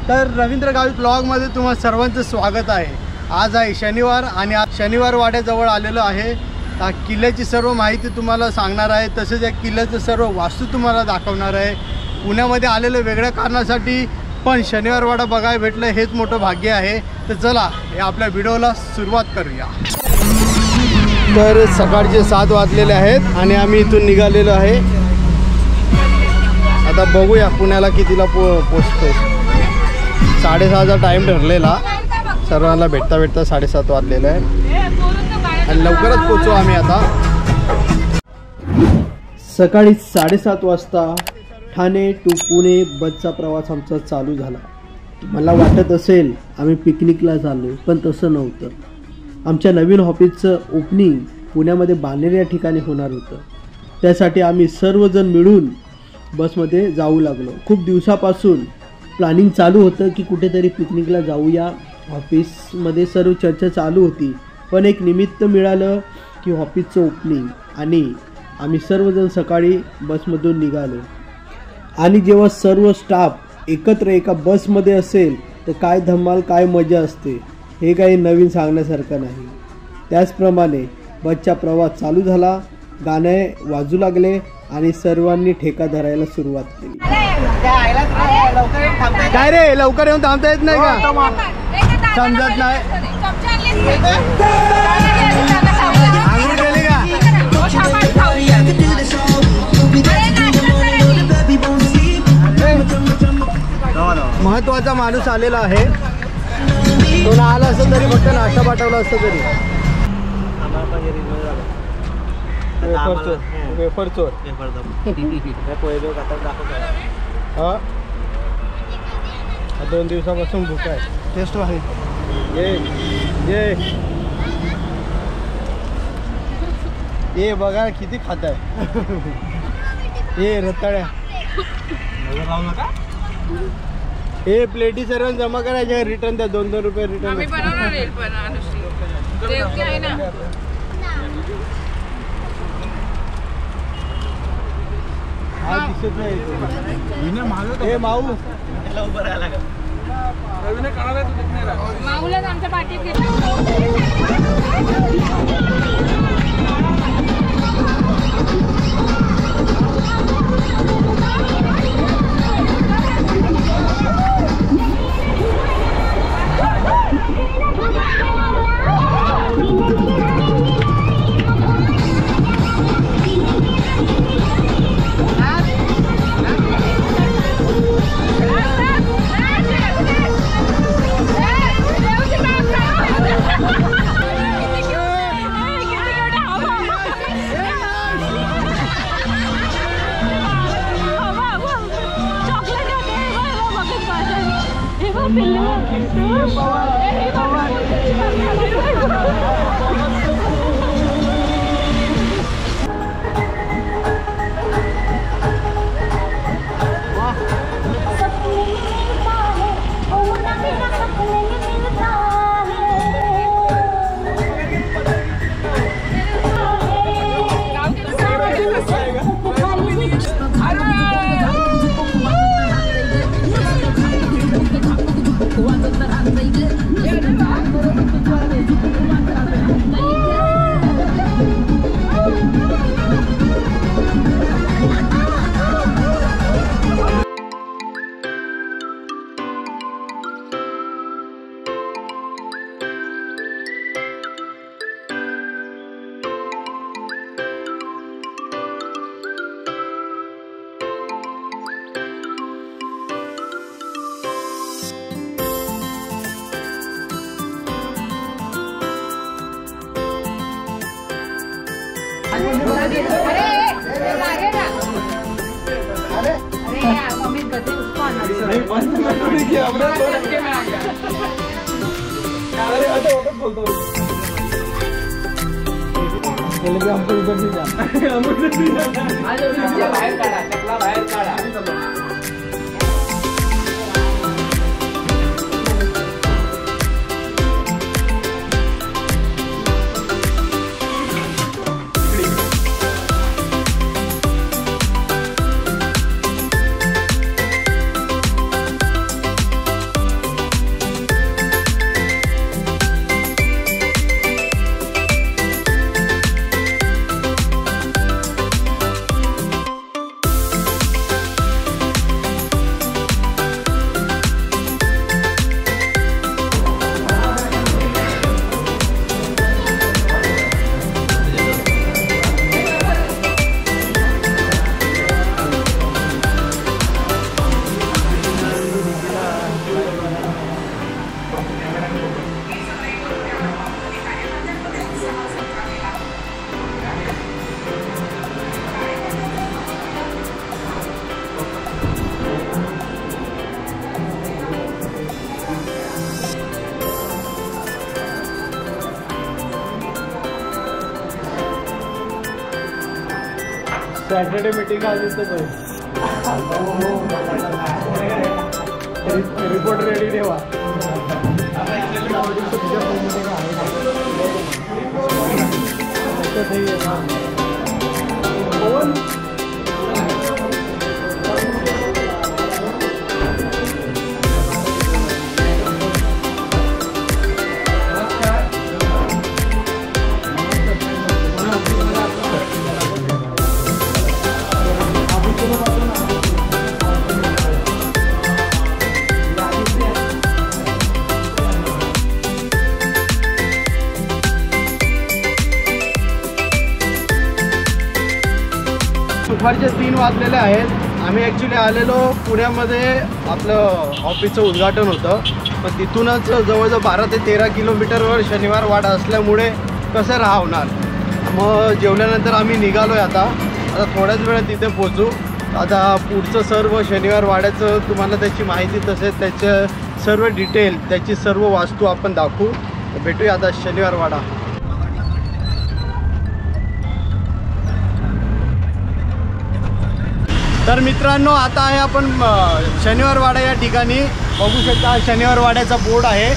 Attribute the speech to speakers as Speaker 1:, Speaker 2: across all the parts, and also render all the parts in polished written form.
Speaker 1: तर रवींद्र गावित ब्लॉगमध्ये तुम्हा सर्वांचं स्वागत आहे। आज आहे शनिवार आणि आज शनिवार वाड्याजवळ आलेलो आहे। या किल्ल्याची सर्व माहिती तुम्हाला सांगणार आहे, तसेच या किल्ल्याचं सर्व वास्तू तुम्हाला दाखवणार आहे। पुण्यामध्ये आलेलं वेगळ्या कारणासाठी, पण शनिवार वाडा बघायला भेटलं हेच मोठं भाग्य आहे। तर चला आपल्या व्हिडिओला सुरुवात करूया। तर सकाळचे 7 वाजलेले आहेत आणि आम्ही इथून निघालेलो आहे। आता बघूया पुण्याला कितीला पोहोचतोय। 6:30चा टाइम ठरलेला, सर्वांना भेटता 7:30 वाजलेले आहे आणि लवकरच पोहोचू आम्ही। आता सकाळी 7:30 वाजता ठाणे टू पुणे बसचा प्रवास आमचा चालू झाला। मला वाटत असेल आम्ही पिकनिकला चाललो, पण तसं नव्हतं। आमच्या नवीन ऑफिसचं ओपनिंग पुण्यामध्ये बांधलेल्या ठिकाणी होणार होतं। त्यासाठी आम्ही सर्वजण मिळून बसमध्ये जाऊ लागलो। खूप दिवसापासून प्लॅनिंग चालू होतं की कुठेतरी पिकनिकला जाऊया। ऑफिसमध्ये सर्व चर्चा चालू होती, पण एक निमित्त मिळालं की ऑफिसचं ओपनिंग, आणि आम्ही सर्वजण सकाळी बसमधून निघालो। आणि जेव्हा सर्व स्टाफ एकत्र एका बसमध्ये असेल तर काय धमाल, काय मजा असते, हे काही नवीन सांगण्यासारखं नाही। त्याचप्रमाणे बसचा प्रवास चालू झाला, गाणे वाजू लागले आणि सर्वांनी ठेका धरायला सुरुवात केली। काय रे, लवकर येऊन थांबता येत नाही का? समजत नाही। महत्वाचा माणूस आलेला आहे, तो ना आला असं तरी फक्त नाश्ता पाठवला असतं तरी। वेफर चोर हा, 2 दिवसापासून भूक आहे। टेस्ट आहे ये बघा किती खात आहे। ये रताळ्या, हे प्लेटी सर्व जमा करायचे, रिटर्न द्या। 2-2 रुपये रिटर्न। हा दिसत नाही। हे माऊ
Speaker 2: माऊलाच आमच्या पाठीत
Speaker 1: सॅटर्डे मीटिंग आली तर रिपोर्ट रेडी ठेवा. दुपारचे 3 वाजलेले आहेत. आम्ही ॲक्च्युली आलेलो पुण्यामध्ये आपलं ऑफिसचं उद्घाटन होतं, पण तिथूनच जवळजवळ 12 ते 13 किलोमीटरवर शनिवार वाडा असल्यामुळे कसं राहणार. मग जेवल्यानंतर आम्ही निघालो आहे. आता थोड्याच वेळात तिथे पोचू. आता पुढचं सर्व शनिवार वाड्याचं तुम्हाला त्याची माहिती तसेच त्याचं सर्व डिटेल त्याची सर्व वास्तू आपण दाखवू. भेटूया आता शनिवार वाडा. तर मित्रांनो, आता आहे आपण शनिवार वाडा या ठिकाणी. बघू शकता शनिवार वाड्याचा बोर्ड आहे.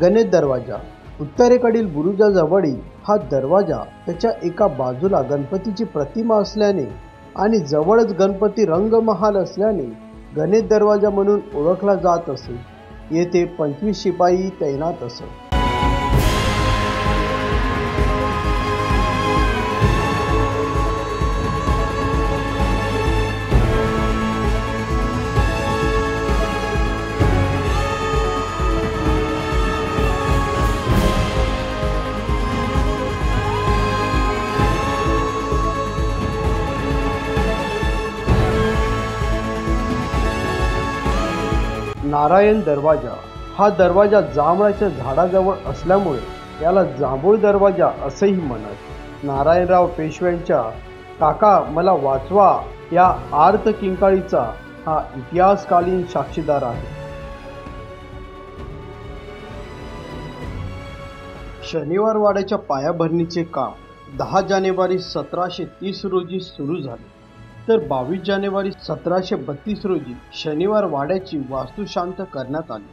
Speaker 1: गणेश दरवाजा. उत्तरेकडील बुरुजाजवळील हा दरवाजा त्याच्या एका बाजूला गणपतीची प्रतिमा असल्याने आणि जवळच गणपती रंगमहाल असल्याने गणेश दरवाजा म्हणून ओळखला जात असे. येथे 25 शिपाई तैनात असत. नारायण दरवाजा. हा दरवाजा जांभळाच्या झाडाजवळ असल्यामुळे याला जांभूळ दरवाजा असेही म्हणत. नारायणराव पेशव्यांच्या काका मला वाचवा या आर्त किंकाळीचा हा इतिहासकालीन साक्षीदार आहे. शनिवार वाड्याच्या पायाभरणीचे काम 10 जानेवारी 1730 रोजी सुरू झाले, तर 22 जानेवारी 1732 रोजी शनिवार वाड्याची वास्तुशांत करण्यात आली.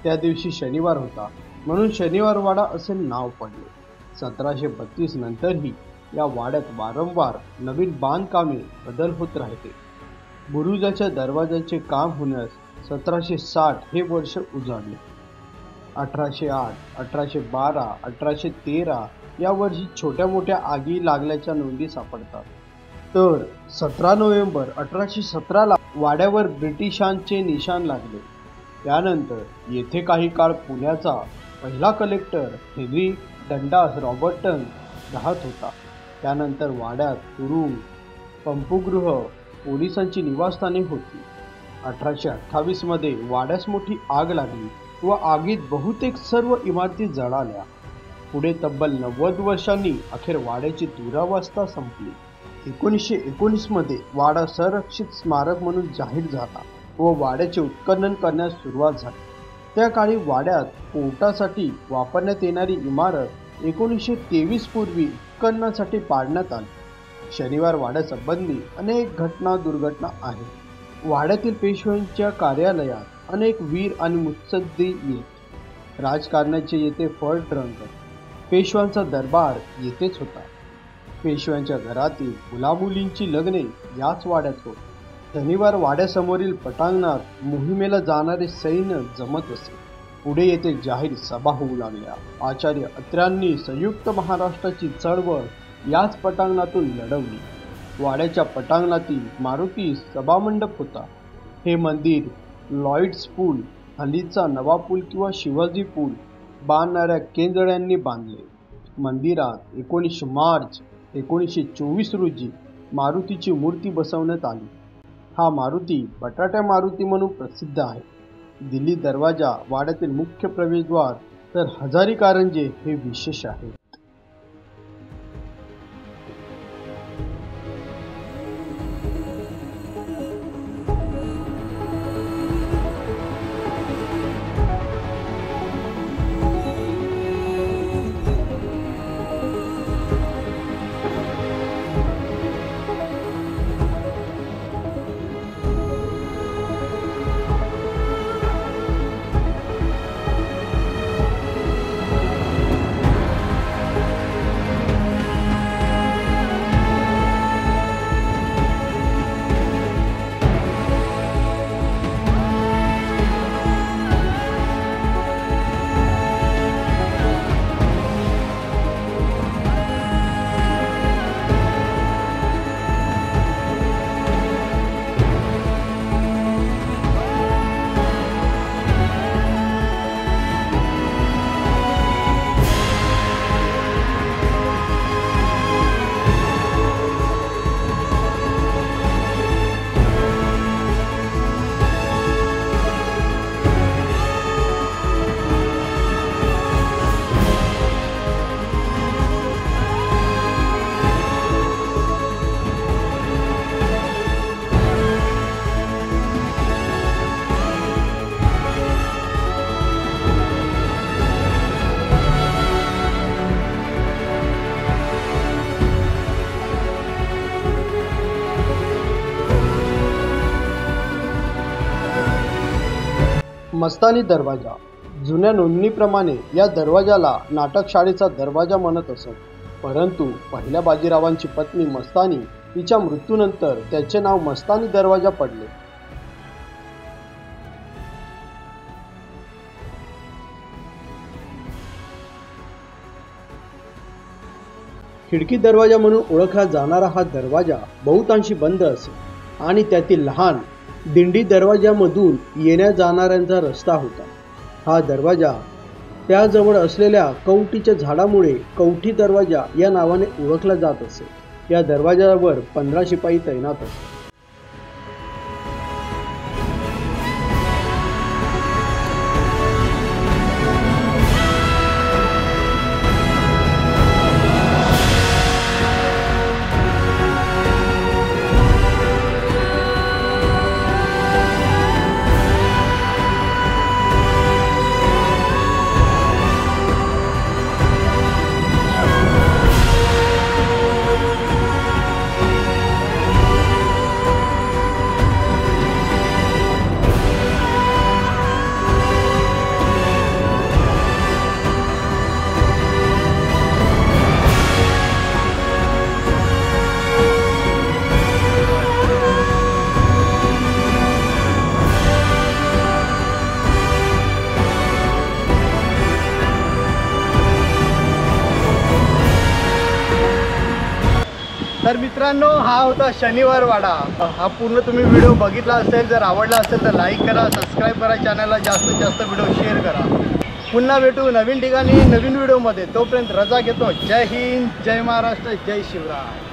Speaker 1: त्या दिवशी शनिवार होता म्हणून शनिवार वाडा असे नाव पडले. 1732 नंतरही या वाड्यात वारंवार नवीन बांधकामे बदल होत राहते. बुरुजाच्या दरवाजाचे काम होण्यास 1760 हे वर्ष उजाडले. 1808, 1812, 1813 या वर्षी छोट्या मोठ्या आगी लागल्याच्या नोंदी सापडतात. तर 17 नोव्हेंबर 1817 वाड्यावर ब्रिटिशांचे निशाण लागले. त्यानंतर येथे काही काळ पुण्याचा पहिला कलेक्टर हेनरी डंडास रॉबर्टन राहत होता. त्यानंतर वाड्यात तुरुंग, पंपगृह, पोलिसांची निवासस्थाने होती. 1828 मध्ये वाड्यास मोठी आग लागली व आगीत बहुतेक सर्व इमारती जळाल्या. पुढे तब्बल 90 वर्षांनी अखेर वाड्याची दुरावस्था संपली. 1919 मध्ये वाडा संरक्षित स्मारक म्हणून जाहीर झाला व वाड्याचे उत्खनन करण्यास सुरुवात झाली. त्या काळी वाड्यात पोटासाठी वापरण्यात येणारी इमारत 1923 पूर्वी उत्खननासाठी पाडण्यात आली. शनिवार वाड्यासंबंधी अनेक घटना दुर्घटना आहेत। वाड्यातील पेशव्यांच्या कार्यालयात अनेक वीर आणि मुत्सद्दी येत। राजकारणाचे येथे फड रंग, पेशव्यांचा दरबार येथेच होता। पेशव्यांच्या घरातील मुलामुलींची लग्ने याच वाड्यात होत। शनिवार वाड्यासमोरील पटांगणात मोहिमेला जाणारे सैन्य जमत असे। पुढे येथे जाहीर सभा होऊ लागल्या। आचार्य अत्र्यांनी संयुक्त महाराष्ट्राची चळवळ याच पटांगणातून लढवली। वाड्याच्या पटांगणातील मारुती सभामंडप होता। हे मंदिर लॉईड्स पूल, हल्लीचा नवा पूल किंवा शिवाजी पूल बांधणाऱ्या केंजळ्यांनी बांधले। मंदिरात 19 मार्च 1924 रोजी मारुतीची मूर्ती बसवण्यात आली। हा मारुती बटाट्या मारुती म्हणून प्रसिद्ध आहे। दिल्ली दरवाजा वाड्यातील मुख्य प्रवेशद्वार तर हजारी कारंजे हे विशेष आहे। मस्तानी दरवाजा। जुन्या नोंदणीप्रमाणे या दरवाजाला नाटकशाळेचा दरवाजा म्हणत असत, परंतु पहिल्या बाजीरावांची पत्नी मस्तानी हिच्या मृत्यूनंतर त्याचे नाव मस्तानी दरवाजा पडले। खिडकी दरवाजा म्हणून ओळखला जाणारा हा दरवाजा बहुतांशी बंद असे आणि त्यातील लहान दिंडी दरवाजामधून येण्या जाणाऱ्यांचा रस्ता होता। हा दरवाजा त्याजवळ असलेल्या कवटीच्या झाडामुळे कवठी दरवाजा या नावाने ओळखला जात असे। या दरवाजावर 15 शिपाई तैनात असत। तर मित्रांनो, हा होता शनिवार वाडा। हा पूर्ण तुम्ही व्हिडिओ बघितला असेल, जर आवडला असेल तर लाईक करा, सबस्क्राईब करा, चॅनलला जास्तीत जास्त व्हिडिओ शेअर करा। पुन्हा भेटू नवीन ठिकाणी नवीन व्हिडिओमध्ये। तोपर्यंत रजा घेतो। जय हिंद, जय महाराष्ट्र, जय शिवराय।